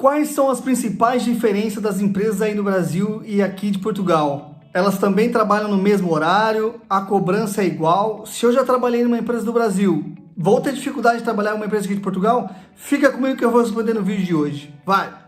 Quais são as principais diferenças das empresas aí no Brasil e aqui de Portugal? Elas também trabalham no mesmo horário? A cobrança é igual? Se eu já trabalhei numa empresa do Brasil, vou ter dificuldade de trabalhar em uma empresa aqui de Portugal? Fica comigo que eu vou responder no vídeo de hoje. Vai!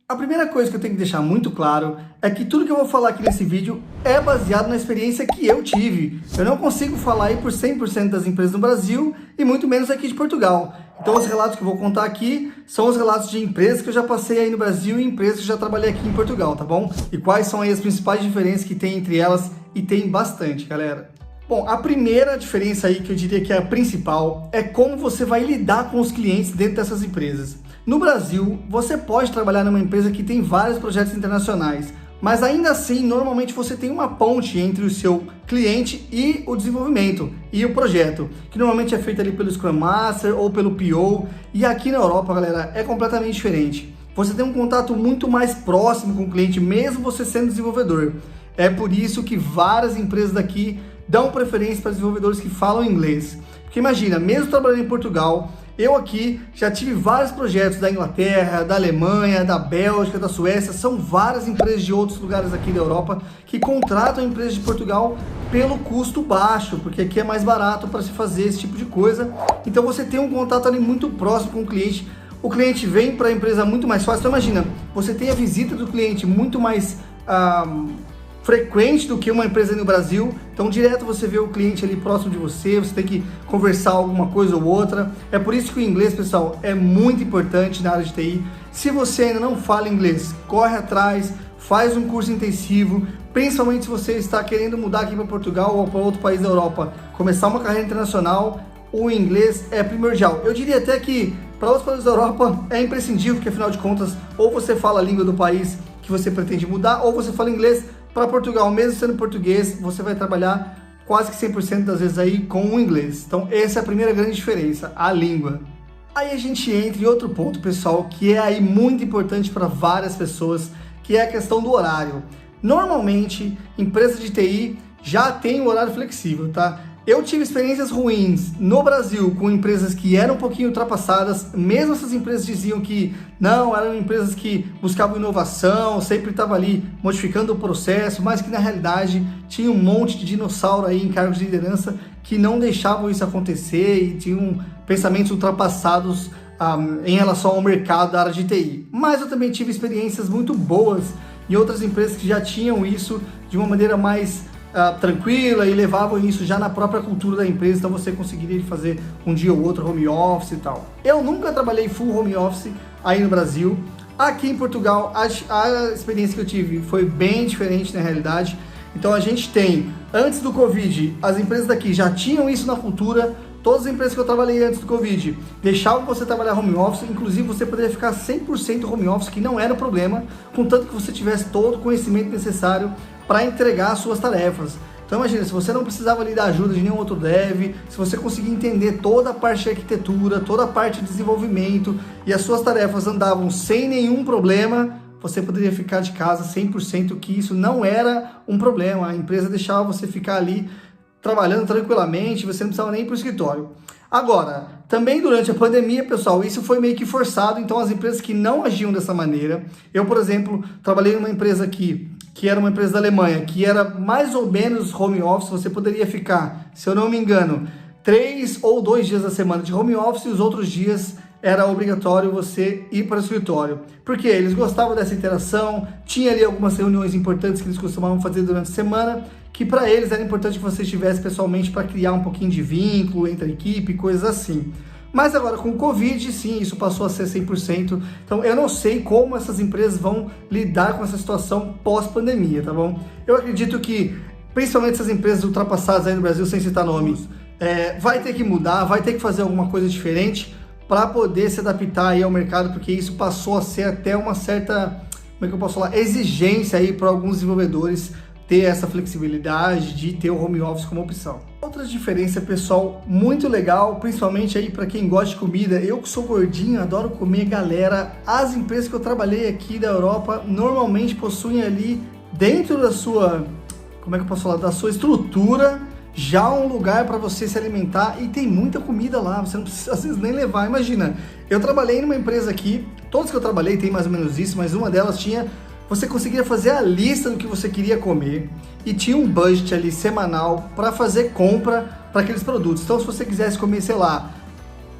A primeira coisa que eu tenho que deixar muito claro é que tudo que eu vou falar aqui nesse vídeo é baseado na experiência que eu tive. Eu não consigo falar aí por 100% das empresas no Brasil e muito menos aqui de Portugal. Então os relatos que eu vou contar aqui são os relatos de empresas que eu já passei aí no Brasil e empresas que eu já trabalhei aqui em Portugal, tá bom? E quais são aí as principais diferenças que tem entre elas, e tem bastante, galera. Bom, a primeira diferença aí que eu diria que é a principal é como você vai lidar com os clientes dentro dessas empresas. No Brasil, você pode trabalhar numa empresa que tem vários projetos internacionais, mas ainda assim, normalmente você tem uma ponte entre o seu cliente e o desenvolvimento e o projeto, que normalmente é feito ali pelo Scrum Master ou pelo PO, e aqui na Europa, galera, é completamente diferente. Você tem um contato muito mais próximo com o cliente, mesmo você sendo desenvolvedor. É por isso que várias empresas daqui dão preferência para desenvolvedores que falam inglês. Porque imagina, mesmo trabalhando em Portugal, eu aqui já tive vários projetos da Inglaterra, da Alemanha, da Bélgica, da Suécia, são várias empresas de outros lugares aqui da Europa que contratam empresas de Portugal pelo custo baixo, porque aqui é mais barato para se fazer esse tipo de coisa. Então você tem um contato ali muito próximo com o cliente vem para a empresa muito mais fácil. Então imagina, você tem a visita do cliente muito mais frequente do que uma empresa no Brasil, então direto você vê o cliente ali próximo de você, você tem que conversar alguma coisa ou outra. É por isso que o inglês, pessoal, é muito importante na área de TI. Se você ainda não fala inglês, corre atrás, faz um curso intensivo, principalmente se você está querendo mudar aqui para Portugal ou para outro país da Europa, começar uma carreira internacional, o inglês é primordial. Eu diria até que para outros países da Europa é imprescindível, porque afinal de contas, ou você fala a língua do país que você pretende mudar, ou você fala inglês. Para Portugal, mesmo sendo português, você vai trabalhar quase que 100% das vezes aí com o inglês. Então essa é a primeira grande diferença, a língua. Aí a gente entra em outro ponto, pessoal, que é aí muito importante para várias pessoas, que é a questão do horário. Normalmente, empresas de TI já têm um horário flexível, tá? Eu tive experiências ruins no Brasil com empresas que eram um pouquinho ultrapassadas, mesmo essas empresas diziam que não, eram empresas que buscavam inovação, sempre estavam ali modificando o processo, mas que na realidade tinha um monte de dinossauro aí em cargos de liderança que não deixavam isso acontecer e tinham pensamentos ultrapassados em relação ao mercado da área de TI. Mas eu também tive experiências muito boas em outras empresas que já tinham isso de uma maneira mais tranquila e levavam isso já na própria cultura da empresa, então você conseguiria fazer um dia ou outro home office e tal. Eu nunca trabalhei full home office aí no Brasil. Aqui em Portugal, a experiência que eu tive foi bem diferente na realidade. Então a gente tem, antes do Covid, as empresas daqui já tinham isso na cultura. Todas as empresas que eu trabalhei antes do Covid deixavam você trabalhar home office, inclusive você poderia ficar 100% home office, que não era um problema, contanto que você tivesse todo o conhecimento necessário para entregar as suas tarefas. Então imagina, se você não precisava ali da ajuda de nenhum outro dev, se você conseguir entender toda a parte de arquitetura, toda a parte de desenvolvimento e as suas tarefas andavam sem nenhum problema, você poderia ficar de casa 100%, que isso não era um problema. A empresa deixava você ficar ali trabalhando tranquilamente, você não precisava nem ir para o escritório. Agora, também durante a pandemia, pessoal, isso foi meio que forçado, então as empresas que não agiam dessa maneira, eu, por exemplo, trabalhei numa empresa aqui, que era uma empresa da Alemanha, que era mais ou menos home office, você poderia ficar, se eu não me engano, 3 ou 2 dias da semana de home office e os outros dias era obrigatório você ir para o escritório. Porque eles gostavam dessa interação, tinha ali algumas reuniões importantes que eles costumavam fazer durante a semana, que para eles era importante que você estivesse pessoalmente para criar um pouquinho de vínculo entre a equipe, coisas assim. Mas agora com o Covid, sim, isso passou a ser 100%. Então eu não sei como essas empresas vão lidar com essa situação pós-pandemia, tá bom? Eu acredito que, principalmente essas empresas ultrapassadas aí no Brasil, sem citar nomes, vai ter que mudar, vai ter que fazer alguma coisa diferente para poder se adaptar aí ao mercado, porque isso passou a ser até uma certa, como é que eu posso falar, exigência aí para alguns desenvolvedores ter essa flexibilidade de ter o home office como opção. Outra diferença, pessoal, muito legal, principalmente aí para quem gosta de comida. Eu que sou gordinho, adoro comer, galera. As empresas que eu trabalhei aqui da Europa normalmente possuem ali dentro da sua, como é que eu posso falar, da sua estrutura, já um lugar para você se alimentar e tem muita comida lá, você não precisa às vezes nem levar. Imagina, eu trabalhei numa empresa aqui, todas que eu trabalhei tem mais ou menos isso, mas uma delas tinha, você conseguia fazer a lista do que você queria comer e tinha um budget ali semanal para fazer compra para aqueles produtos. Então se você quisesse comer, sei lá,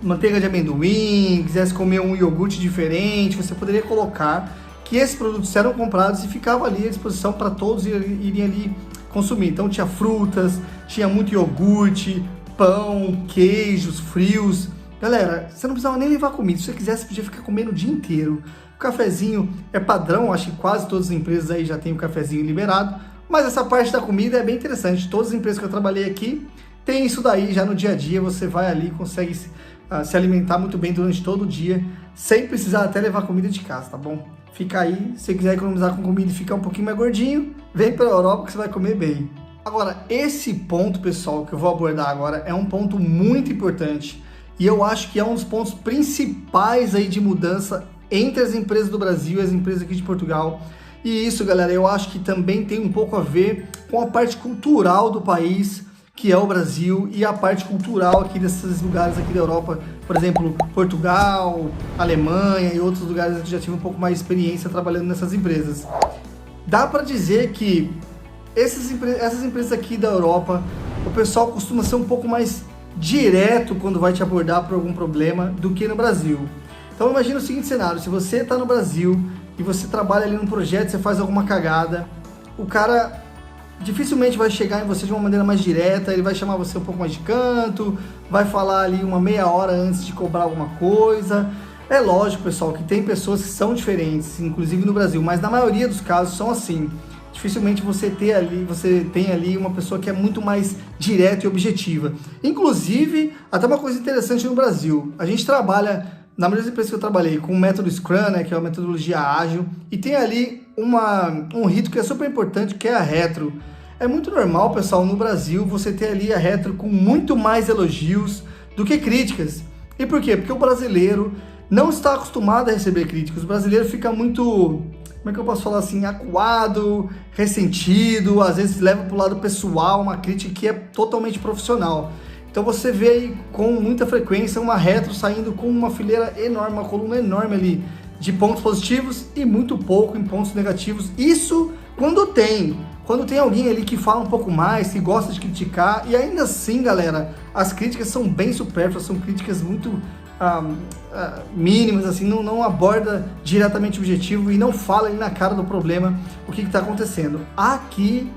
manteiga de amendoim, quisesse comer um iogurte diferente, você poderia colocar que esses produtos eram comprados e ficavam ali à disposição para todos irem ali consumir. Então tinha frutas, tinha muito iogurte, pão, queijos, frios. Galera, você não precisava nem levar comida, se você quisesse, você podia ficar comendo o dia inteiro. O cafezinho é padrão, acho que quase todas as empresas aí já tem o cafezinho liberado, mas essa parte da comida é bem interessante. Todas as empresas que eu trabalhei aqui tem isso daí já no dia a dia, você vai ali e consegue se alimentar muito bem durante todo o dia, sem precisar até levar comida de casa, tá bom? Fica aí, se você quiser economizar com comida e ficar um pouquinho mais gordinho, vem para a Europa que você vai comer bem. Agora, esse ponto, pessoal, que eu vou abordar agora é um ponto muito importante e eu acho que é um dos pontos principais aí de mudança entre as empresas do Brasil e as empresas aqui de Portugal. E isso, galera, eu acho que também tem um pouco a ver com a parte cultural do país, que é o Brasil, e a parte cultural aqui desses lugares aqui da Europa, por exemplo, Portugal, Alemanha e outros lugares que já tive um pouco mais de experiência trabalhando nessas empresas. Dá para dizer que essas empresas aqui da Europa, o pessoal costuma ser um pouco mais direto quando vai te abordar por algum problema do que no Brasil. Então imagina o seguinte cenário, se você está no Brasil e você trabalha ali num projeto, você faz alguma cagada, o cara dificilmente vai chegar em você de uma maneira mais direta, ele vai chamar você um pouco mais de canto, vai falar ali uma meia hora antes de cobrar alguma coisa. É lógico, pessoal, que tem pessoas que são diferentes, inclusive no Brasil, mas na maioria dos casos são assim. Dificilmente você tem ali uma pessoa que é muito mais direta e objetiva. Inclusive, até uma coisa interessante no Brasil, a gente trabalha, na maioria das empresas que eu trabalhei, com o método Scrum, né, que é uma metodologia ágil, e tem ali um rito que é super importante, que é a retro. É muito normal, pessoal, no Brasil, você ter ali a retro com muito mais elogios do que críticas. E por quê? Porque o brasileiro não está acostumado a receber críticas. O brasileiro fica muito, como é que eu posso falar assim, acuado, ressentido, às vezes leva para o lado pessoal uma crítica que é totalmente profissional. Então você vê aí com muita frequência uma retro saindo com uma fileira enorme, uma coluna enorme ali de pontos positivos e muito pouco em pontos negativos. Isso quando tem alguém ali que fala um pouco mais, que gosta de criticar, e ainda assim, galera, as críticas são bem supérfluas, são críticas muito mínimas, assim, não aborda diretamente o objetivo e não fala ali na cara do problema o que está acontecendo. Aqui,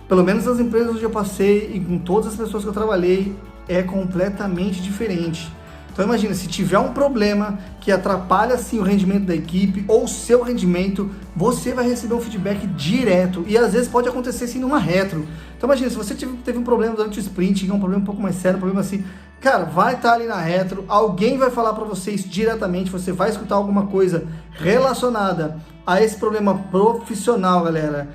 pelo menos nas empresas onde eu passei e com todas as pessoas que eu trabalhei, é completamente diferente. Então imagina, se tiver um problema que atrapalha assim o rendimento da equipe ou o seu rendimento, você vai receber um feedback direto e às vezes pode acontecer assim numa retro. Então imagina, se você teve um problema durante o sprint, que é um problema um pouco mais sério, um problema assim, cara, vai estar ali na retro, alguém vai falar para vocês diretamente, você vai escutar alguma coisa relacionada a esse problema profissional, galera,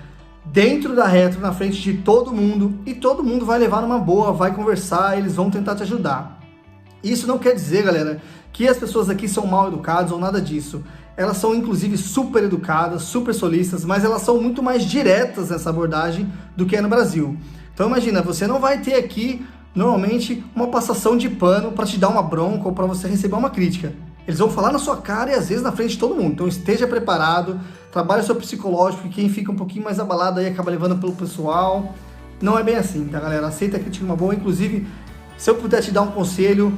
dentro da retro, na frente de todo mundo, e todo mundo vai levar numa boa, vai conversar, eles vão tentar te ajudar. Isso não quer dizer, galera, que as pessoas aqui são mal educadas ou nada disso. Elas são, inclusive, super educadas, super solistas, mas elas são muito mais diretas nessa abordagem do que é no Brasil. Então, imagina, você não vai ter aqui, normalmente, uma passação de pano para te dar uma bronca ou para você receber uma crítica. Eles vão falar na sua cara e, às vezes, na frente de todo mundo. Então, esteja preparado, trabalhe o seu psicológico, e quem fica um pouquinho mais abalado aí acaba levando pelo pessoal. Não é bem assim, tá, galera? Aceita a crítica uma boa, inclusive, se eu puder te dar um conselho,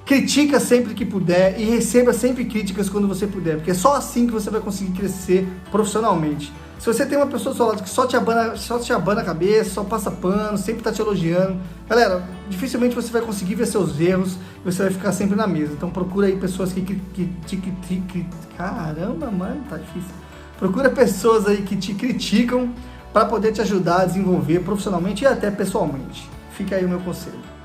critica sempre que puder e receba sempre críticas quando você puder, porque é só assim que você vai conseguir crescer profissionalmente. Se você tem uma pessoa do seu lado que só te abana a cabeça, só passa pano, sempre tá te elogiando, galera, dificilmente você vai conseguir ver seus erros e você vai ficar sempre na mesa. Então procura aí pessoas caramba, mano, tá difícil. Procura pessoas aí que te criticam para poder te ajudar a desenvolver profissionalmente e até pessoalmente. Fica aí o meu conselho.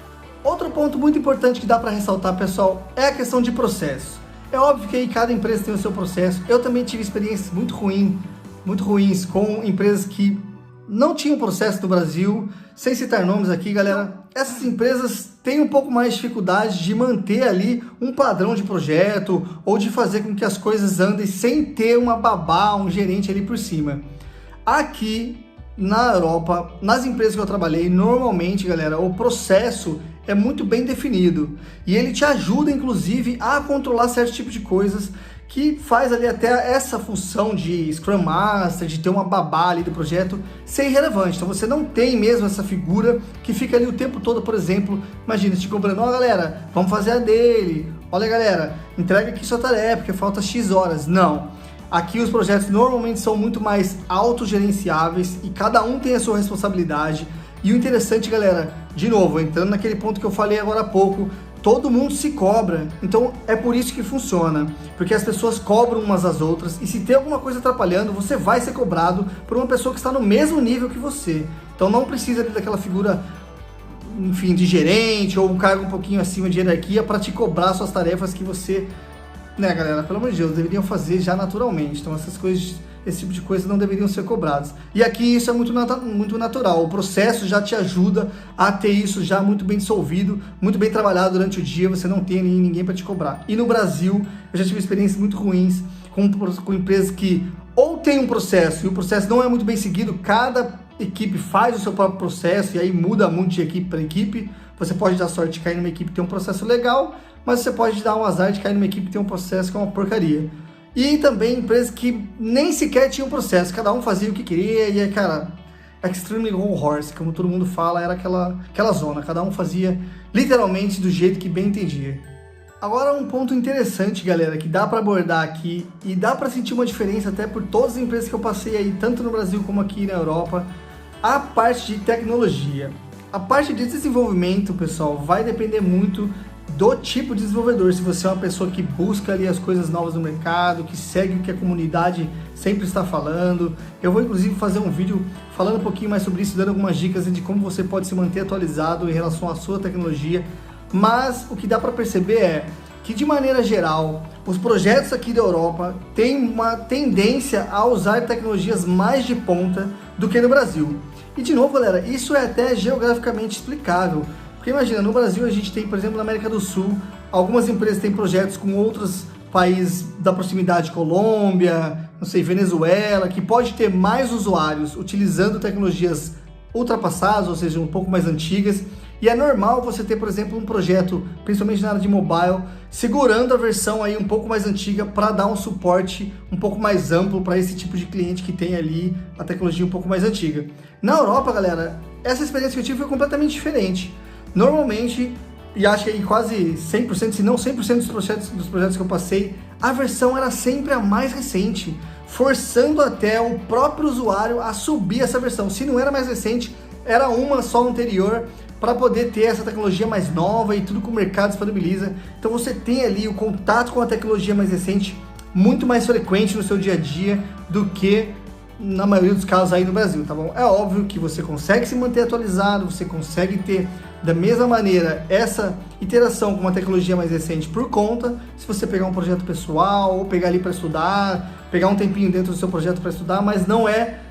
Outro ponto muito importante que dá para ressaltar, pessoal, é a questão de processo. É óbvio que aí cada empresa tem o seu processo. Eu também tive experiências muito ruins com empresas que não tinham processo no Brasil, sem citar nomes aqui, galera. Essas empresas têm um pouco mais de dificuldade de manter ali um padrão de projeto ou de fazer com que as coisas andem sem ter uma babá, um gerente ali por cima. Aqui, na Europa, nas empresas que eu trabalhei, normalmente, galera, o processo é muito bem definido e ele te ajuda, inclusive, a controlar certos tipos de coisas que faz ali até essa função de Scrum Master, de ter uma babá ali do projeto, ser irrelevante. Então você não tem mesmo essa figura que fica ali o tempo todo, por exemplo, imagina, te cobrando, ó galera, vamos fazer a dele, olha galera, entrega aqui sua tarefa, porque falta X horas. Não. Aqui os projetos normalmente são muito mais autogerenciáveis e cada um tem a sua responsabilidade. E o interessante, galera, de novo, entrando naquele ponto que eu falei agora há pouco, todo mundo se cobra, então é por isso que funciona, porque as pessoas cobram umas às outras e se tem alguma coisa atrapalhando, você vai ser cobrado por uma pessoa que está no mesmo nível que você. Então não precisa daquela figura, enfim, de gerente ou um cargo um pouquinho acima de hierarquia para te cobrar suas tarefas que você, né, galera, pelo amor de Deus, deveriam fazer já naturalmente. Então essas coisas, esse tipo de coisa não deveriam ser cobradas. E aqui isso é muito natural, o processo já te ajuda a ter isso já muito bem dissolvido, muito bem trabalhado durante o dia, você não tem ninguém para te cobrar. E no Brasil, eu já tive experiências muito ruins com empresas que ou tem um processo e o processo não é muito bem seguido, cada equipe faz o seu próprio processo e aí muda muito de equipe para equipe. Você pode dar sorte de cair numa equipe que tem um processo legal, mas você pode dar um azar de cair numa equipe que tem um processo que é uma porcaria. E também empresas que nem sequer tinham processo, cada um fazia o que queria e, cara, extremely long horse, como todo mundo fala, era aquela zona, cada um fazia literalmente do jeito que bem entendia. Agora um ponto interessante, galera, que dá para abordar aqui e dá para sentir uma diferença até por todas as empresas que eu passei aí, tanto no Brasil como aqui na Europa, a parte de tecnologia. A parte de desenvolvimento, pessoal, vai depender muito do tipo de desenvolvedor. Se você é uma pessoa que busca ali as coisas novas no mercado, que segue o que a comunidade sempre está falando. Eu vou inclusive fazer um vídeo falando um pouquinho mais sobre isso, dando algumas dicas de como você pode se manter atualizado em relação à sua tecnologia. Mas o que dá para perceber é que, de maneira geral, os projetos aqui da Europa têm uma tendência a usar tecnologias mais de ponta do que no Brasil. E de novo, galera, isso é até geograficamente explicável. Porque imagina, no Brasil a gente tem, por exemplo, na América do Sul, algumas empresas têm projetos com outros países da proximidade, Colômbia, não sei, Venezuela, que pode ter mais usuários utilizando tecnologias ultrapassadas, ou seja, um pouco mais antigas. E é normal você ter, por exemplo, um projeto, principalmente na área de mobile, segurando a versão aí um pouco mais antiga para dar um suporte um pouco mais amplo para esse tipo de cliente que tem ali a tecnologia um pouco mais antiga. Na Europa, galera, essa experiência que eu tive foi completamente diferente. Normalmente, e acho que aí quase 100%, se não 100% dos projetos que eu passei, a versão era sempre a mais recente, forçando até o próprio usuário a subir essa versão. Se não era mais recente, era uma só anterior, para poder ter essa tecnologia mais nova e tudo que o mercado disponibiliza. Então você tem ali o contato com a tecnologia mais recente muito mais frequente no seu dia a dia do que na maioria dos casos aí no Brasil, tá bom? É óbvio que você consegue se manter atualizado, você consegue ter da mesma maneira essa interação com uma tecnologia mais recente por conta, se você pegar um projeto pessoal ou pegar ali para estudar, pegar um tempinho dentro do seu projeto para estudar, mas não é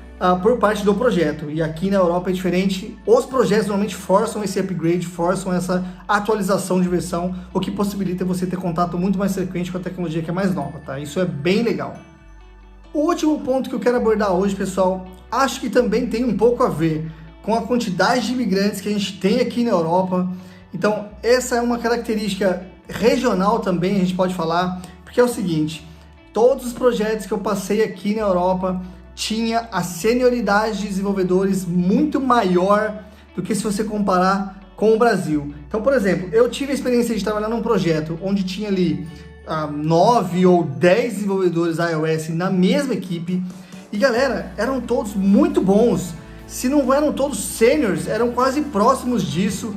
por parte do projeto. E aqui na Europa é diferente, os projetos normalmente forçam esse upgrade, forçam essa atualização de versão, o que possibilita você ter contato muito mais frequente com a tecnologia que é mais nova, tá? Isso é bem legal. O último ponto que eu quero abordar hoje, pessoal, acho que também tem um pouco a ver com a quantidade de imigrantes que a gente tem aqui na Europa. Então, essa é uma característica regional também, a gente pode falar, porque é o seguinte, todos os projetos que eu passei aqui na Europa tinha a senioridade de desenvolvedores muito maior do que se você comparar com o Brasil. Então, por exemplo, eu tive a experiência de trabalhar num projeto onde tinha ali 9 ou 10 desenvolvedores iOS na mesma equipe e, galera, eram todos muito bons. Se não eram todos sêniores, eram quase próximos disso,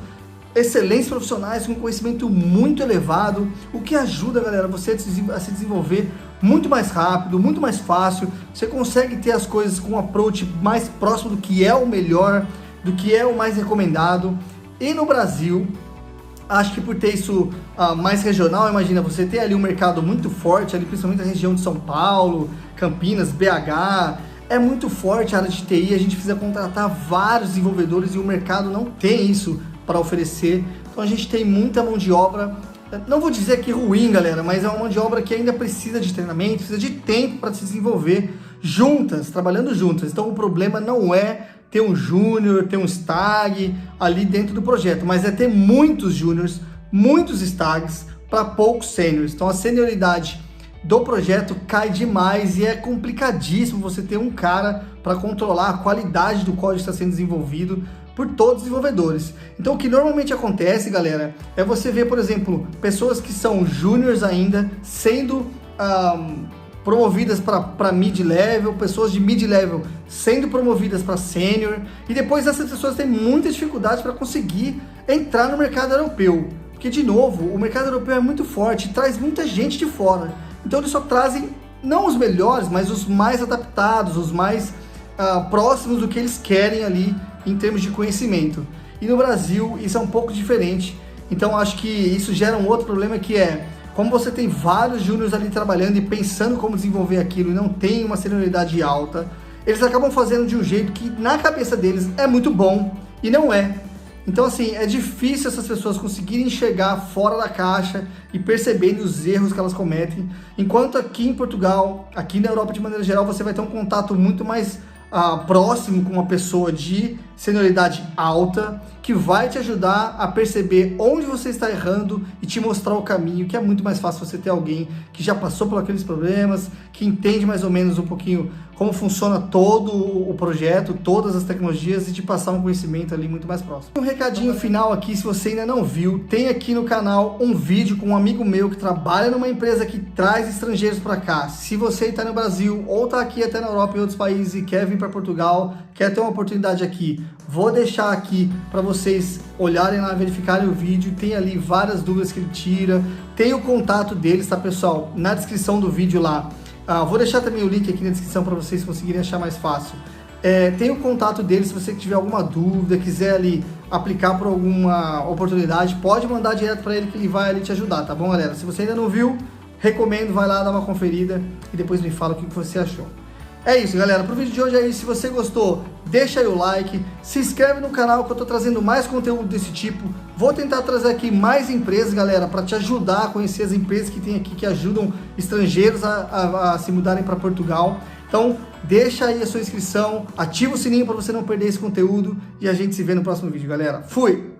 excelentes profissionais com conhecimento muito elevado, o que ajuda, galera, você a se desenvolver muito mais rápido, muito mais fácil. Você consegue ter as coisas com um approach mais próximo do que é o melhor, do que é o mais recomendado. E no Brasil, acho que por ter isso mais regional, imagina, você ter ali um mercado muito forte, ali principalmente na região de São Paulo, Campinas, BH, é muito forte a área de TI, a gente precisa contratar vários desenvolvedores e o mercado não tem isso para oferecer. Então a gente tem muita mão de obra, não vou dizer que ruim, galera, mas é uma mão de obra que ainda precisa de treinamento, precisa de tempo para se desenvolver juntas, trabalhando juntas. Então o problema não é ter um júnior, ter um stag ali dentro do projeto, mas é ter muitos júniors, muitos stags para poucos sêniores. Então a senioridade do projeto cai demais e é complicadíssimo você ter um cara para controlar a qualidade do código que está sendo desenvolvido por todos os desenvolvedores. Então o que normalmente acontece, galera, é você ver, por exemplo, pessoas que são júniors ainda sendo promovidas para mid-level, pessoas de mid-level sendo promovidas para sênior, e depois essas pessoas têm muita dificuldade para conseguir entrar no mercado europeu. Porque, de novo, o mercado europeu é muito forte, traz muita gente de fora. Então eles só trazem, não os melhores, mas os mais adaptados, os mais próximos do que eles querem ali em termos de conhecimento. E no Brasil isso é um pouco diferente. Então acho que isso gera um outro problema, que é, como você tem vários júniors ali trabalhando e pensando como desenvolver aquilo e não tem uma senioridade alta, eles acabam fazendo de um jeito que na cabeça deles é muito bom e não é. Então assim, é difícil essas pessoas conseguirem enxergar fora da caixa e perceberem os erros que elas cometem, enquanto aqui em Portugal, aqui na Europa de maneira geral, você vai ter um contato muito mais próximo com uma pessoa de senioridade alta, que vai te ajudar a perceber onde você está errando e te mostrar o caminho, que é muito mais fácil você ter alguém que já passou por aqueles problemas, que entende mais ou menos um pouquinho como funciona todo o projeto, todas as tecnologias, e te passar um conhecimento ali muito mais próximo. Um recadinho final aqui, se você ainda não viu, tem aqui no canal um vídeo com um amigo meu que trabalha numa empresa que traz estrangeiros para cá. Se você está no Brasil ou está aqui até na Europa e outros países e quer vir para Portugal, quer ter uma oportunidade aqui, vou deixar aqui para vocês olharem lá, verificarem o vídeo. Tem ali várias dúvidas que ele tira, tem o contato deles, tá, pessoal? Na descrição do vídeo lá. Vou deixar também o link aqui na descrição para vocês conseguirem achar mais fácil. Tem o contato deles, se você tiver alguma dúvida, quiser ali aplicar por alguma oportunidade, pode mandar direto para ele que ele vai ali te ajudar, tá bom, galera? Se você ainda não viu, recomendo, vai lá dar uma conferida e depois me fala o que você achou. É isso, galera. Pro vídeo de hoje é isso. Se você gostou, deixa aí o like, se inscreve no canal que eu tô trazendo mais conteúdo desse tipo. Vou tentar trazer aqui mais empresas, galera, para te ajudar a conhecer as empresas que tem aqui, que ajudam estrangeiros a se mudarem para Portugal. Então, deixa aí a sua inscrição, ativa o sininho para você não perder esse conteúdo e a gente se vê no próximo vídeo, galera. Fui!